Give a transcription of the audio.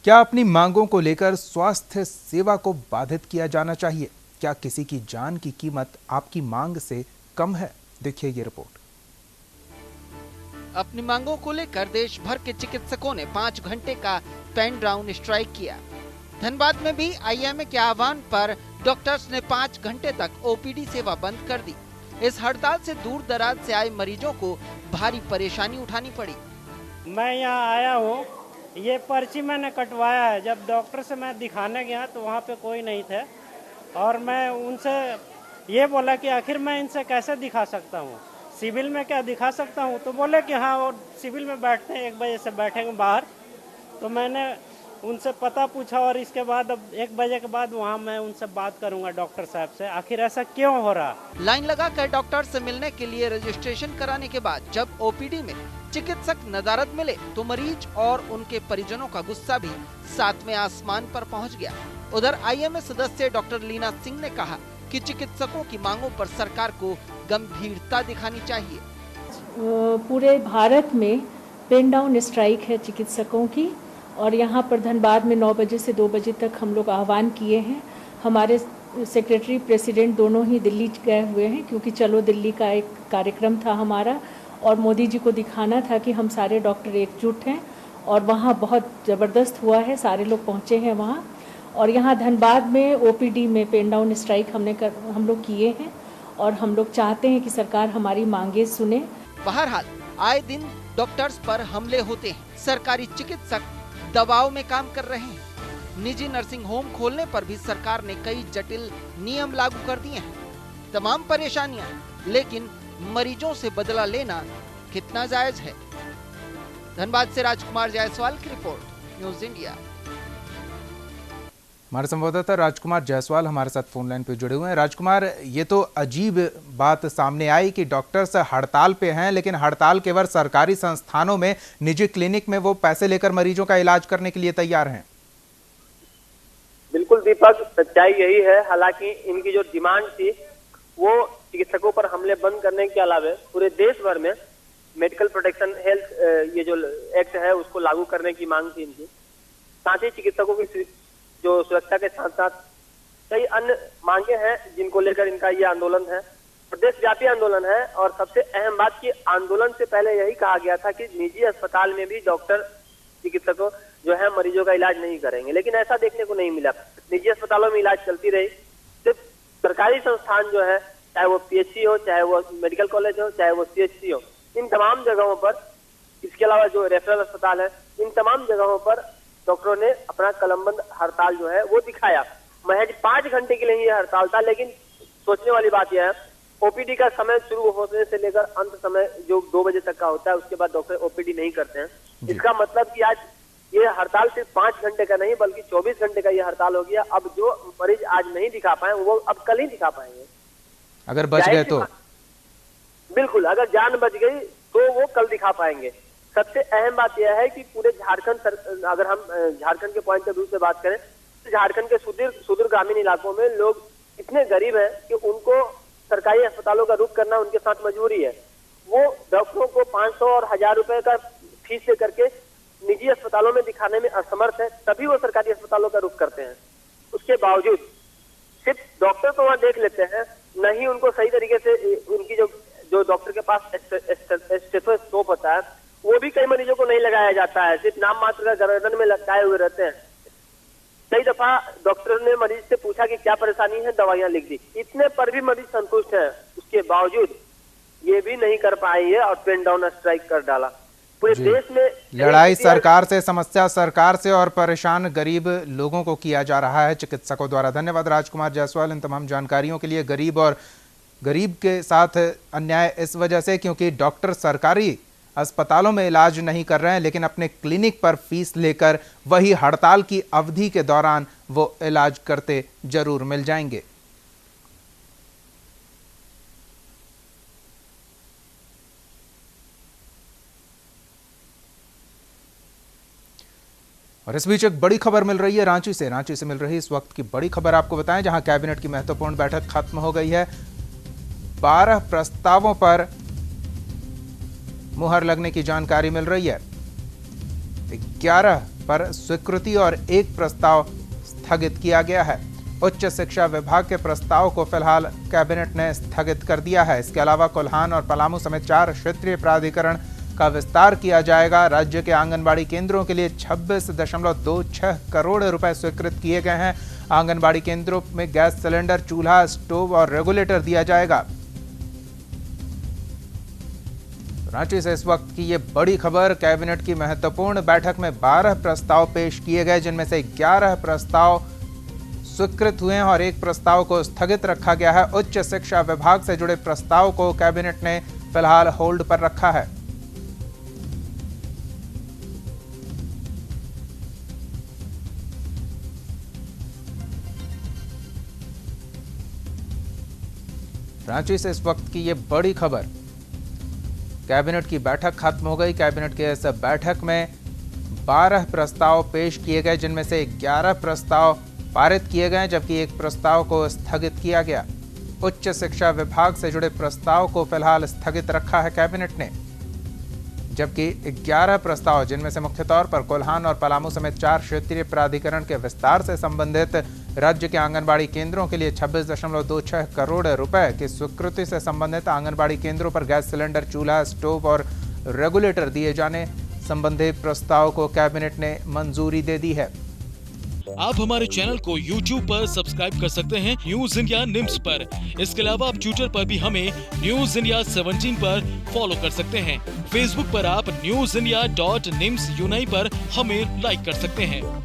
क्या अपनी मांगों को लेकर स्वास्थ्य सेवा को बाधित किया जाना चाहिए? क्या किसी की जान की कीमत आपकी मांग से कम है? देखिए ये रिपोर्ट। अपनी मांगों को लेकर देश भर के चिकित्सकों ने 5 घंटे का पेन डाउन स्ट्राइक किया। धनबाद में भी आईएमए के आह्वान पर डॉक्टर्स ने 5 घंटे तक ओपीडी सेवा बंद कर दी। इस हड़ताल से दूर दराज से आए मरीजों को भारी परेशानी उठानी पड़ी। मैं यहाँ आया हूँ, ये पर्ची मैंने कटवाया है। जब डॉक्टर से मैं दिखाने गया तो वहाँ पे कोई नहीं थे और मैं उनसे ये बोला कि आखिर मैं इनसे कैसे दिखा सकता हूँ, सिविल में क्या दिखा सकता हूँ? तो बोले कि हाँ वो सिविल में बैठते हैं, 1 बजे से बैठेंगे बाहर। तो मैंने उनसे पता पूछा और इसके बाद अब 1 बजे के बाद वहाँ मैं उनसे बात करूँगा डॉक्टर साहब से, आखिर ऐसा क्यों हो रहा। लाइन लगाकर डॉक्टर से मिलने के लिए रजिस्ट्रेशन कराने के बाद जब ओपीडी में चिकित्सक नदारद मिले तो मरीज और उनके परिजनों का गुस्सा भी 7वें आसमान पर पहुंच गया। उधर आईएमए सदस्य डॉक्टर लीना सिंह ने कहा कि चिकित्सकों की मांगों पर सरकार को गंभीरता दिखानी चाहिए। पूरे भारत में पेन डाउन स्ट्राइक है चिकित्सकों की और यहाँ पर धनबाद में 9 बजे से 2 बजे तक हम लोग आह्वान किए हैं। हमारे सेक्रेटरी प्रेसिडेंट दोनों ही दिल्ली गए हुए हैं क्योंकि चलो दिल्ली का एक कार्यक्रम था हमारा और मोदी जी को दिखाना था कि हम सारे डॉक्टर एकजुट हैं और वहाँ बहुत ज़बरदस्त हुआ है, सारे लोग पहुँचे हैं वहाँ। और यहाँ धनबाद में ओपीडी में पेन डाउन स्ट्राइक हम लोग किए हैं और हम लोग चाहते हैं कि सरकार हमारी मांगे सुने। बहरहाल आए दिन डॉक्टर्स पर हमले होते हैं। सरकारी चिकित्सक दबाव में काम कर रहे हैं। निजी नर्सिंग होम खोलने पर भी सरकार ने कई जटिल नियम लागू कर दिए हैं। तमाम परेशानियां, लेकिन मरीजों से बदला लेना कितना जायज है? धनबाद से राजकुमार जायसवाल की रिपोर्ट, न्यूज इंडिया। हमारे संवाददाता राजकुमार जायसवाल हमारे साथ फोन लाइन पे जुड़े हुए हैं। राजकुमार, ये तो अजीब बात सामने आई कि डॉक्टर्स हड़ताल पे हैं, लेकिन हड़ताल केवल सरकारी संस्थानों में, निजी क्लिनिक में वो पैसे लेकर मरीजों का इलाज करने के लिए तैयार हैं। बिल्कुल दीपक, सच्चाई यही है। हालांकि इनकी जो डिमांड थी वो चिकित्सकों पर हमले बंद करने के अलावा पूरे देश भर में मेडिकल प्रोटेक्शन हेल्थ ये जो एक्ट है उसको लागू करने की मांग थी इनकी। साथ ही चिकित्सकों की जो सुरक्षा के साथ साथ कई अन्य मांगे हैं जिनको लेकर इनका ये आंदोलन है, प्रदेशव्यापी आंदोलन है। और सबसे अहम बात की आंदोलन से पहले यही कहा गया था कि निजी अस्पताल में भी डॉक्टर चिकित्सकों जो है मरीजों का इलाज नहीं करेंगे, लेकिन ऐसा देखने को नहीं मिला। निजी अस्पतालों में इलाज चलती रही। सिर्फ सरकारी संस्थान जो है, चाहे वो पीएचसी हो, चाहे वो मेडिकल कॉलेज हो, चाहे वो सीएचसी हो, इन तमाम जगहों पर, इसके अलावा जो रेफरल अस्पताल है, इन तमाम जगहों पर डॉक्टरों ने अपना कलमबंद हड़ताल जो है वो दिखाया। महज 5 घंटे के लिए ये हड़ताल था, लेकिन सोचने वाली बात यह है ओपीडी का समय शुरू होने से लेकर अंत समय जो 2 बजे तक का होता है, उसके बाद डॉक्टर ओपीडी नहीं करते हैं। इसका मतलब कि आज ये हड़ताल सिर्फ 5 घंटे का नहीं बल्कि 24 घंटे का ये हड़ताल हो गया। अब जो मरीज आज नहीं दिखा पाए वो अब कल ही दिखा पाएंगे, अगर बच गए तो। बिल्कुल, अगर जान बच गई तो वो कल दिखा पाएंगे। सबसे अहम बात यह है कि पूरे झारखंड, अगर हम झारखंड के पॉइंट ऑफ व्यू से बात करें तो झारखंड के सुदूर ग्रामीण इलाकों में लोग इतने गरीब हैं कि उनको सरकारी अस्पतालों का रुख करना उनके साथ मजबूरी है। वो डॉक्टरों को 500 और 1000 रुपए का फीस लेकर के निजी अस्पतालों में दिखाने में असमर्थ है, तभी वो सरकारी अस्पतालों का रुख करते हैं। उसके बावजूद सिर्फ डॉक्टर तो वहाँ देख लेते हैं, नहीं उनको सही तरीके से उनकी जो डॉक्टर के पास स्टेथोस्कोप होता है वो भी कई मरीजों को नहीं लगाया जाता है, सिर्फ नाम मात्र का गर्दन में लटकाए हुए रहते हैं। कई दफा डॉक्टर ने मरीज से पूछा कि क्या परेशानी है, दवाइयां लिख दी, इतने पर भी मरीज संतुष्ट है। उसके बावजूद ये भी नहीं कर पाए ये और पेन डाउन स्ट्राइक कर डाला। पूरे देश में लड़ाई सरकार से, समस्या सरकार से और परेशान गरीब लोगों को किया जा रहा है चिकित्सकों द्वारा। धन्यवाद राजकुमार जायसवाल इन तमाम जानकारियों के लिए। गरीब के साथ अन्याय इस वजह से क्योंकि डॉक्टर सरकारी अस्पतालों में इलाज नहीं कर रहे हैं, लेकिन अपने क्लिनिक पर फीस लेकर वही हड़ताल की अवधि के दौरान वो इलाज करते जरूर मिल जाएंगे। और इस बीच एक बड़ी खबर मिल रही है रांची से मिल रही इस वक्त की बड़ी खबर आपको बताएं, जहां कैबिनेट की महत्वपूर्ण बैठक खत्म हो गई है। 12 प्रस्तावों पर मुहर लगने की जानकारी मिल रही है। 11 पर स्वीकृति और एक प्रस्ताव स्थगित किया गया है। उच्च शिक्षा विभाग के प्रस्ताव को फिलहाल कैबिनेट ने स्थगित कर दिया है। इसके अलावा कोल्हान और पलामू समेत 4 क्षेत्रीय प्राधिकरण का विस्तार किया जाएगा। राज्य के आंगनबाड़ी केंद्रों के लिए 26.26 करोड़ रुपए स्वीकृत किए गए हैं। आंगनबाड़ी केंद्रों में गैस सिलेंडर, चूल्हा, स्टोव और रेगुलेटर दिया जाएगा। रांची से इस वक्त की ये बड़ी खबर। कैबिनेट की महत्वपूर्ण बैठक में 12 प्रस्ताव पेश किए गए, जिनमें से 11 प्रस्ताव स्वीकृत हुए हैं और एक प्रस्ताव को स्थगित रखा गया है। उच्च शिक्षा विभाग से जुड़े प्रस्ताव को कैबिनेट ने फिलहाल होल्ड पर रखा है। रांची से इस वक्त की ये बड़ी खबर। कैबिनेट की बैठक खत्म हो गई। कैबिनेट के इस बैठक में 12 प्रस्ताव पेश किए गए, जिनमें से 11 प्रस्ताव पारित किए गए, जबकि एक प्रस्ताव को स्थगित किया गया। उच्च शिक्षा विभाग से जुड़े प्रस्ताव को फिलहाल स्थगित रखा है कैबिनेट ने, जबकि 11 प्रस्ताव, जिनमें से मुख्य तौर पर कोल्हान और पलामू समेत 4 क्षेत्रीय प्राधिकरण के विस्तार से संबंधित राज्य के आंगनबाड़ी केंद्रों के लिए 26.26 करोड़ रुपए की स्वीकृति से संबंधित आंगनबाड़ी केंद्रों पर गैस सिलेंडर, चूल्हा, स्टोव और रेगुलेटर दिए जाने संबंधी प्रस्ताव को कैबिनेट ने मंजूरी दे दी है। आप हमारे चैनल को YouTube पर सब्सक्राइब कर सकते हैं, न्यूज इंडिया निम्स पर। इसके अलावा आप ट्विटर पर भी हमें न्यूज इंडिया 17 पर फॉलो कर सकते हैं। फेसबुक पर आप newsindia.nimsUnai पर हमें लाइक कर सकते हैं।